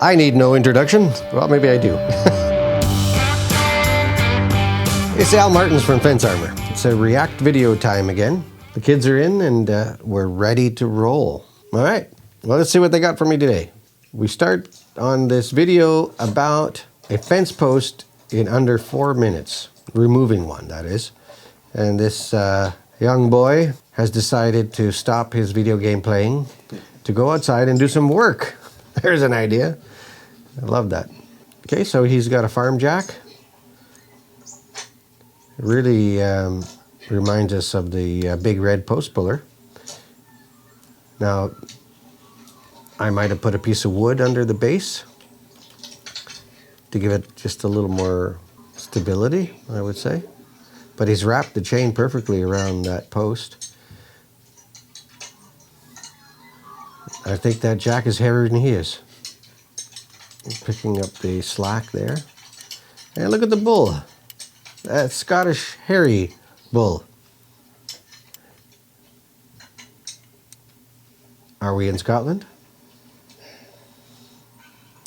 I need no introduction. Well, maybe I do. It's Al Martins from Fence Armor. It's a React video time again. The kids are in and we're ready to roll. All right, well, let's see what they got for me today. We start on this video about a fence post in under 4 minutes. Removing one, that is. And this young boy has decided to stop his video game playing to go outside and do some work. There's an idea. I love that. Okay, so he's got a farm jack. It really reminds us of the big red post puller. Now, I might have put a piece of wood under the base to give it just a little more stability, I would say. But he's wrapped the chain perfectly around that post. I think that jack is heavier than he is. Picking up the slack there. And look at the bull. That Scottish hairy bull. Are we in Scotland?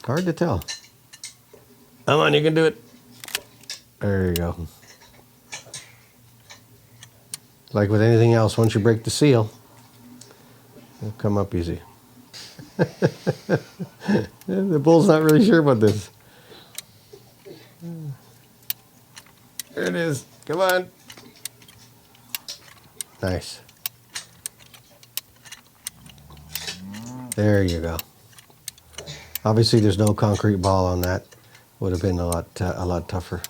Hard to tell. Come on, you can do it. There you go. Like with anything else, once you break the seal, it'll come up easy. The bull's not really sure about this. There it is. Come on. Nice. There you go. Obviously, there's no concrete ball on that. Would have been a lot tougher.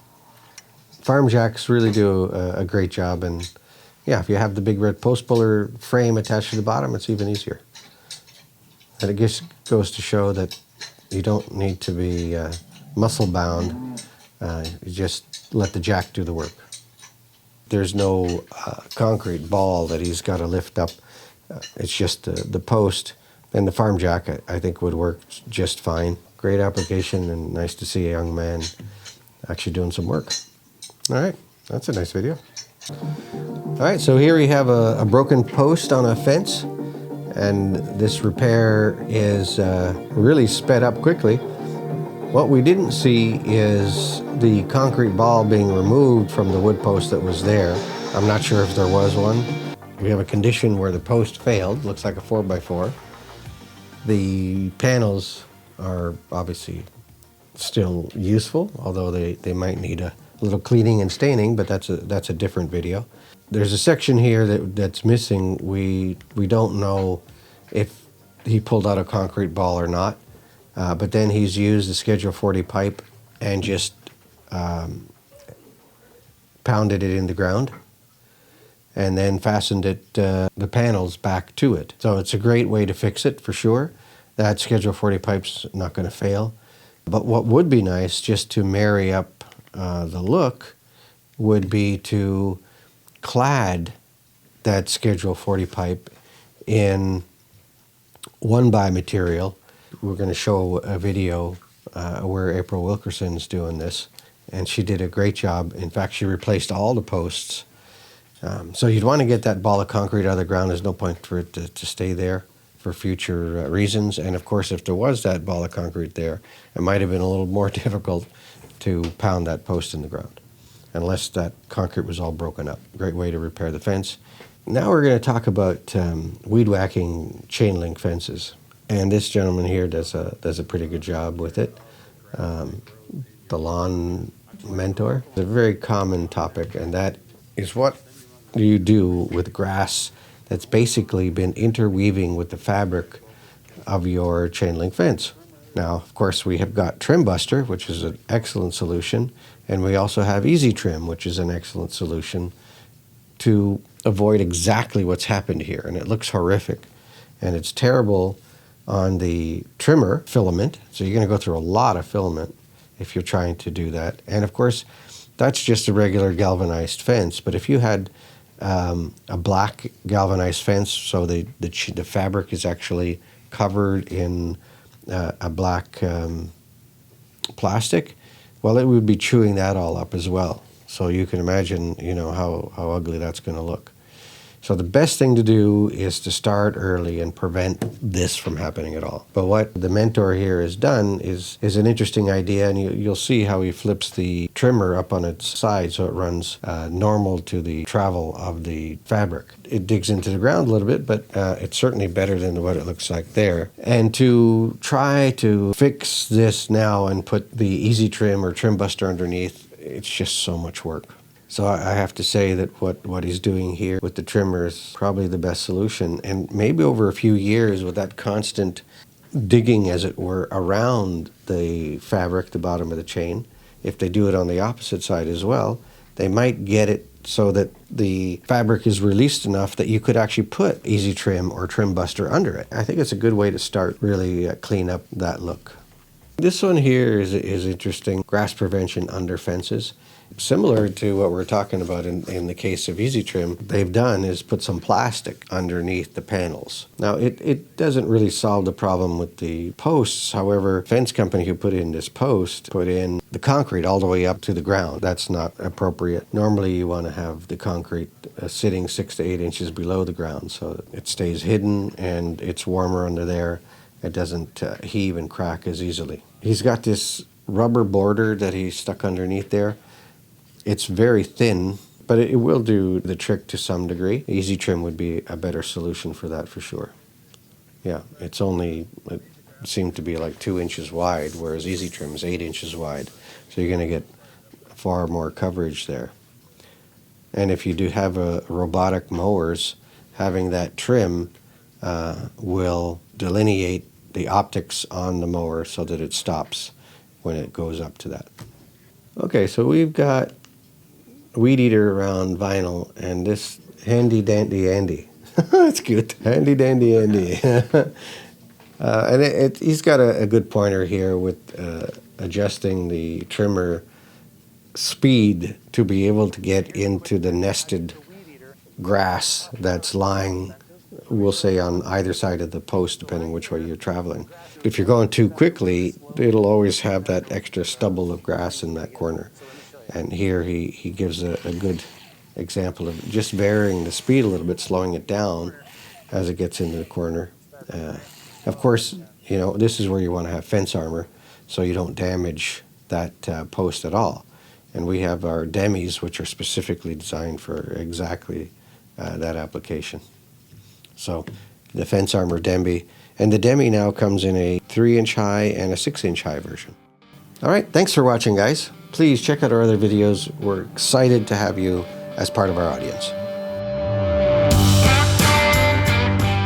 Farm jacks really do a great job, and yeah, if you have the big red post puller frame attached to the bottom, it's even easier. And it just goes to show that you don't need to be muscle bound. You just let the jack do the work. There's no concrete ball that he's got to lift up. It's just the post, and the farm jack I think would work just fine. Great application, and nice to see a young man actually doing some work. All right, that's a nice video. All right, so here we have a broken post on a fence, and this repair is really sped up quickly. What we didn't see is the concrete ball being removed from the wood post that was there. I'm not sure if there was one. We have a condition where the post failed, looks like a 4x4. The panels are obviously still useful, although they might need a little cleaning and staining, but that's a different video. There's a section here that's missing. We don't know if he pulled out a concrete ball or not, but then he's used the Schedule 40 pipe and just pounded it in the ground and then fastened it, the panels back to it. So it's a great way to fix it for sure. That Schedule 40 pipe's not going to fail. But what would be nice, just to marry up the look, would be to clad that Schedule 40 pipe in 1x material. We're going to show a video where April Wilkerson is doing this, and she did a great job. In fact, she replaced all the posts. So you'd want to get that ball of concrete out of the ground. There's no point for it to stay there for future reasons. And of course, if there was that ball of concrete there, it might have been a little more difficult to pound that post in the ground, unless that concrete was all broken up. Great way to repair the fence. Now we're going to talk about weed whacking chain link fences. And this gentleman here does a pretty good job with it. The lawn mentor. It's a very common topic, and that is what you do with grass that's basically been interweaving with the fabric of your chain link fence. Now, of course, we have got Trimbuster, which is an excellent solution, and we also have Easy Trim, which is an excellent solution to avoid exactly what's happened here. And it looks horrific, and it's terrible on the trimmer filament, so you're going to go through a lot of filament if you're trying to do that. And of course, that's just a regular galvanized fence, but if you had a black galvanized fence, so the fabric is actually covered in a black plastic, well, it would be chewing that all up as well. So you can imagine, you know, how ugly that's going to look. So the best thing to do is to start early and prevent this from happening at all. But what the mentor here has done is an interesting idea, and you'll see how he flips the trimmer up on its side so it runs normal to the travel of the fabric. It digs into the ground a little bit, but it's certainly better than what it looks like there. And to try to fix this now and put the easy trim or Trimbuster underneath, it's just so much work. So I have to say that what he's doing here with the trimmer is probably the best solution. And maybe over a few years with that constant digging, as it were, around the fabric, the bottom of the chain, if they do it on the opposite side as well, they might get it so that the fabric is released enough that you could actually put easy trim or Trimbuster under it. I think it's a good way to start really clean up that look. This one here is interesting, grass prevention under fences. Similar to what we're talking about in the case of easy trim, they've done is put some plastic underneath the panels. Now, it doesn't really solve the problem with the posts. However, fence company who put in this post put in the concrete all the way up to the ground. That's not appropriate. Normally, you want to have the concrete sitting 6 to 8 inches below the ground so it stays hidden and it's warmer under there. It doesn't heave and crack as easily. He's got this rubber border that he stuck underneath there. It's very thin, but it will do the trick to some degree. Easy trim would be a better solution for that for sure. Yeah, it seemed to be like 2 inches wide, whereas easy trim is 8 inches wide. So you're going to get far more coverage there. And if you do have robotic mowers, having that trim will delineate the optics on the mower so that it stops when it goes up to that. Okay, so we've got weed eater around vinyl and this handy dandy Andy. It's good. Handy dandy Andy. And he's got a good pointer here with adjusting the trimmer speed to be able to get into the nested grass that's lying, we'll say, on either side of the post, depending which way you're traveling. If you're going too quickly, it'll always have that extra stubble of grass in that corner. And here he gives a good example of just varying the speed a little bit, slowing it down as it gets into the corner. Of course, this is where you want to have fence armor so you don't damage that post at all. And we have our Demis, which are specifically designed for exactly that application. So the fence armor Demi, and the Demi now comes in a 3-inch high and a 6-inch high version. All right, thanks for watching, guys. Please check out our other videos. We're excited to have you as part of our audience.